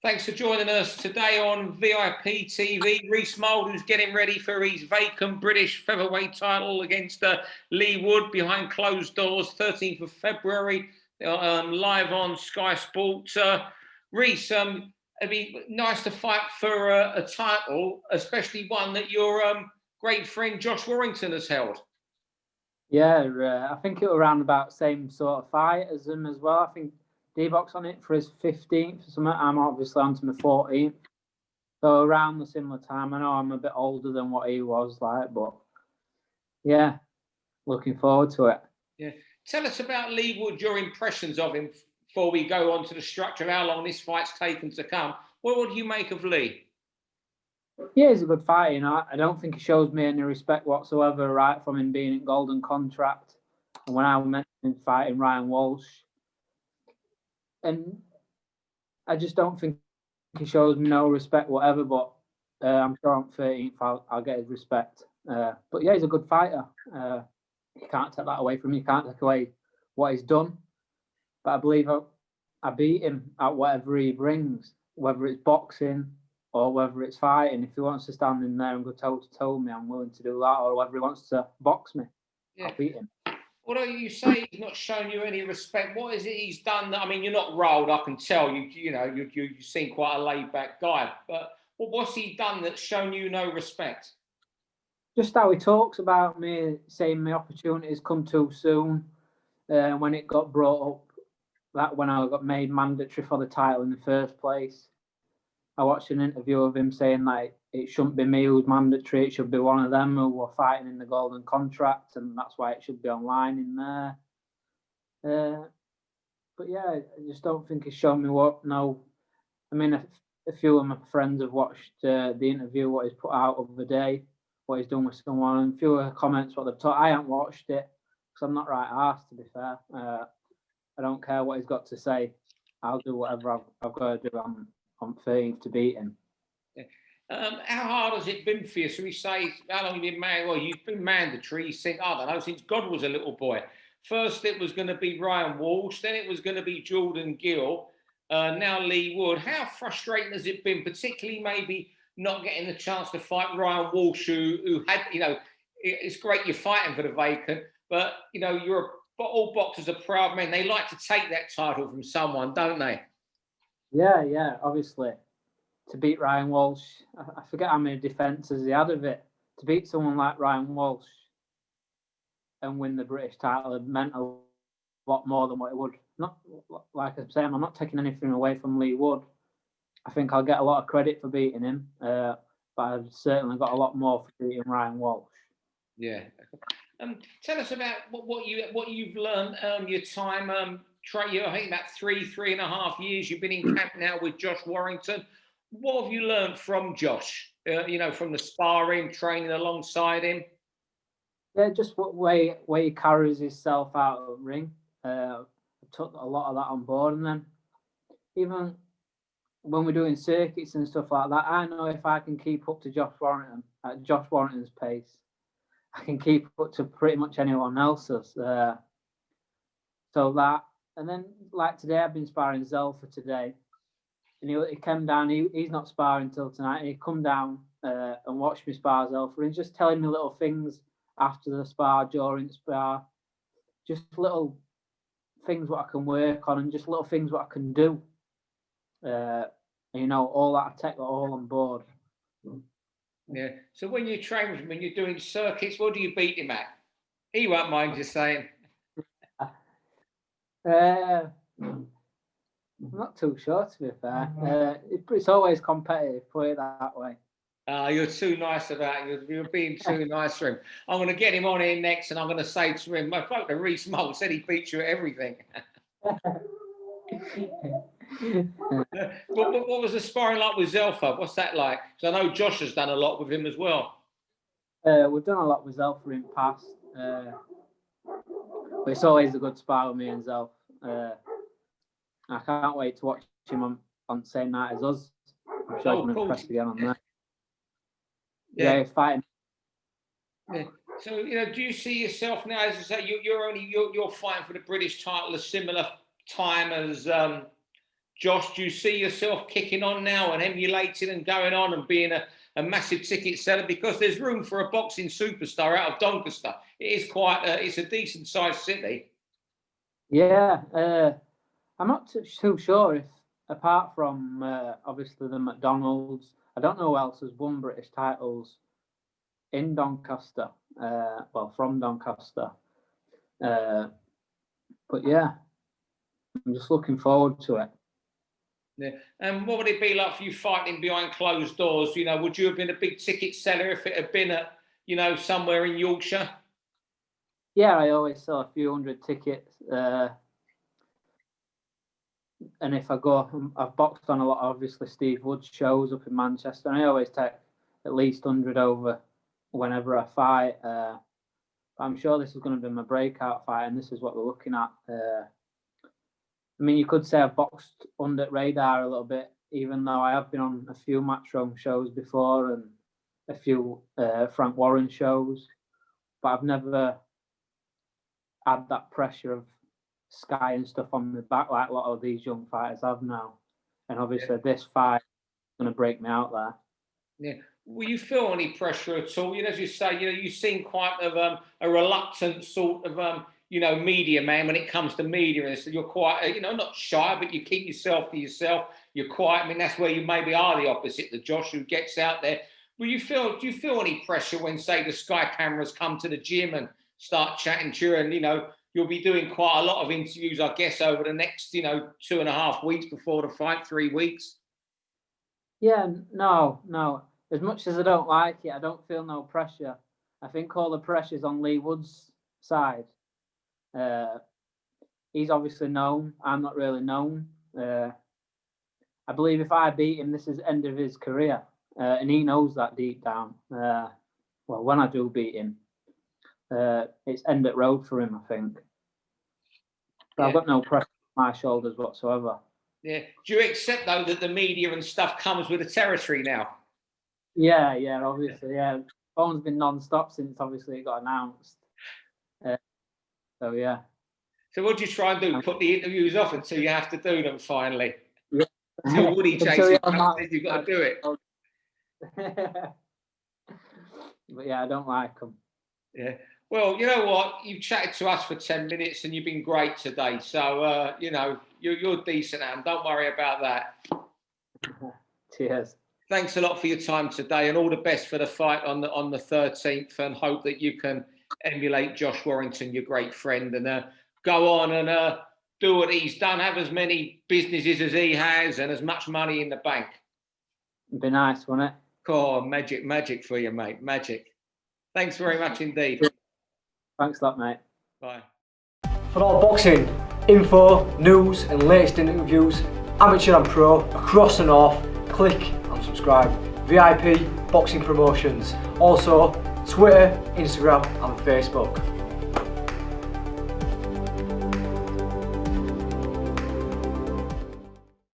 Thanks for joining us today on VIP TV. Reece Mould, who's getting ready for his vacant British Featherweight title against Leigh Wood behind closed doors, 13th of February, live on Sky Sports. Reece, it'd be nice to fight for a title, especially one that your great friend Josh Warrington has held. Yeah, I think it was around about the same sort of fight as him as well. I think D-Box on it for his 15th or something. I'm obviously on to my 14th. So around the similar time. I know I'm a bit older than what he was like, but yeah, looking forward to it. Yeah. Tell us about Leigh Wood, your impressions of him before we go on to the structure of how long this fight's taken to come. What do you make of Leigh? Yeah, he's a good fighter, you know. I don't think he shows me any respect whatsoever, right from him being in Golden Contract. And when I met him fighting Ryan Walsh, and I just don't think he shows me no respect, whatever. But I'm sure on 13th I'll get his respect. But yeah, he's a good fighter. You can't take that away from him. You can't take away what he's done. But I believe I beat him at whatever he brings, whether it's boxing or whether it's fighting. If he wants to stand in there and go toe to toe with me, I'm willing to do that. Or whether he wants to box me, yeah, I'll beat him. Although you say he's not shown you any respect, what is it he's done? I mean, you're not riled, I can tell. You seem quite a laid-back guy. But what's he done that's shown you no respect? Just how he talks about me, saying my opportunities come too soon. When it got brought up, that when I got made mandatory for the title in the first place, I watched an interview of him saying like it shouldn't be me who's mandatory, it should be one of them who were fighting in the Golden Contract, and that's why it should be online in there. But yeah, I just don't think he's shown me what. No, I mean, a few of my friends have watched the interview, what he's put out of the day, what he's done with someone, and a few of the comments what they've taught. I haven't watched it because I'm not right arse, to be fair. I don't care what he's got to say. I'll do whatever I've got to do. I'm 13th to beat him. Yeah. How hard has it been for you? So we say, how long have you been married? Well, you've been mandatory since, I don't know, since God was a little boy. First, it was going to be Ryan Walsh. Then it was going to be Jordan Gill. Now Leigh Wood. How frustrating has it been, particularly maybe not getting the chance to fight Ryan Walsh, who had, it's great you're fighting for the vacant, but, all boxers are proud men. They like to take that title from someone, don't they? Yeah, obviously. To beat Ryan Walsh, I forget how many defences he had of it. To beat someone like Ryan Walsh and win the British title meant a lot more than what it would. Not like I'm saying, I'm not taking anything away from Leigh Wood. I think I'll get a lot of credit for beating him, but I've certainly got a lot more for beating Ryan Walsh. Yeah. Tell us about what you've learned your time. I think about 3.5 years you've been in camp now with Josh Warrington. What have you learned from Josh? From the sparring, training alongside him. Yeah, just what way he carries himself out of the ring. I took a lot of that on board, and then even when we're doing circuits and stuff like that, I know if I can keep up to Josh Warrington at Josh Warrington's pace, I can keep up to pretty much anyone else's. So that, and then like today, I've been sparring Zelfa today, and he came down. He's not sparring till tonight. And he come down and watched me spar Zelfa, and he's just telling me little things after the spar, during the spar, just little things what I can work on, and just little things what I can do. All that I take that all on board. Yeah. So when you train with him, when you're doing circuits, what do you beat him at? He won't mind you saying. I'm not too sure, to be fair. It's always competitive, put it that way. You're too nice about it. You're being too nice for him. I'm going to get him on here next, and I'm going to say to him, I spoke to Reece Mould, said he beats you at everything. What was the sparring like with Zelfa? What's that like? Because I know Josh has done a lot with him as well. We've done a lot with Zelfa in the past. But it's always a good spar with me and Zelf. I can't wait to watch him on the same night as us. I'm sure he's going to impress again on that. Yeah, he's fighting. Yeah. So, do you see yourself now, as I say, you're fighting for the British title a similar time as Josh, do you see yourself kicking on now and emulating and going on and being a massive ticket seller? Because there's room for a boxing superstar out of Doncaster. It is it's a decent sized city. Yeah, I'm not too sure if, apart from obviously the McDonald's, I don't know who else has won British titles in Doncaster. Well, from Doncaster. But yeah, I'm just looking forward to it. Yeah. And what would it be like for you fighting behind closed doors? You know, would you have been a big ticket seller if it had been at, you know, somewhere in Yorkshire? Yeah, I always sell a few hundred tickets. And if I go, I've boxed on a lot of obviously Steve Wood shows up in Manchester, and I always take at least 100 over whenever I fight. But I'm sure this is going to be my breakout fight, and this is what we're looking at. I mean, you could say I've boxed under radar a little bit, even though I have been on a few Matchroom shows before and a few Frank Warren shows, but I've never had that pressure of Sky and stuff on the back like a lot of these young fighters have now. And obviously this fight is going to break me out there. Yeah. Will you feel any pressure at all? You know, as you say, you know, you seem quite of a reluctant sort of you know, media man when it comes to media, and so you're quite, you know, not shy, but you keep yourself to yourself. You're quiet. I mean, that's where you maybe are the opposite to Josh, who gets out there. Do you feel any pressure when, say, the Sky cameras come to the gym and start chatting to you? And, you know, you'll be doing quite a lot of interviews, I guess, over the next, you know, 2.5 weeks before the fight, 3 weeks. Yeah, no. As much as I don't like it, I don't feel no pressure. I think all the pressure's on Leigh Wood's side. He's obviously known. I'm not really known. I believe if I beat him, this is the end of his career. And he knows that deep down. Well, when I do beat him, it's end at road for him, I think. But yeah. I've got no pressure on my shoulders whatsoever. Yeah. Do you accept, though, that the media and stuff comes with the territory now? Yeah, obviously, yeah. Phone's been non-stop since, obviously, it got announced. So, yeah. So what do you try and do? Put the interviews off until you have to do them, finally? Yeah. Until Woody chases you, you've got to do it. But, yeah, I don't like them. Yeah. Well, you know what? You've chatted to us for 10 minutes and you've been great today. So, you know, you're decent, Am. Don't worry about that. Cheers. Thanks a lot for your time today, and all the best for the fight on the 13th, and hope that you can emulate Josh Warrington, your great friend, and go on and do what he's done. Have as many businesses as he has and as much money in the bank. It'd be nice, wouldn't it? Oh, magic for you, mate. Magic. Thanks very much indeed. Thanks a lot, mate. Bye. For all boxing info, news and latest interviews, amateur and pro, across the north, click and subscribe. VIP Boxing Promotions. Also Twitter, Instagram and Facebook.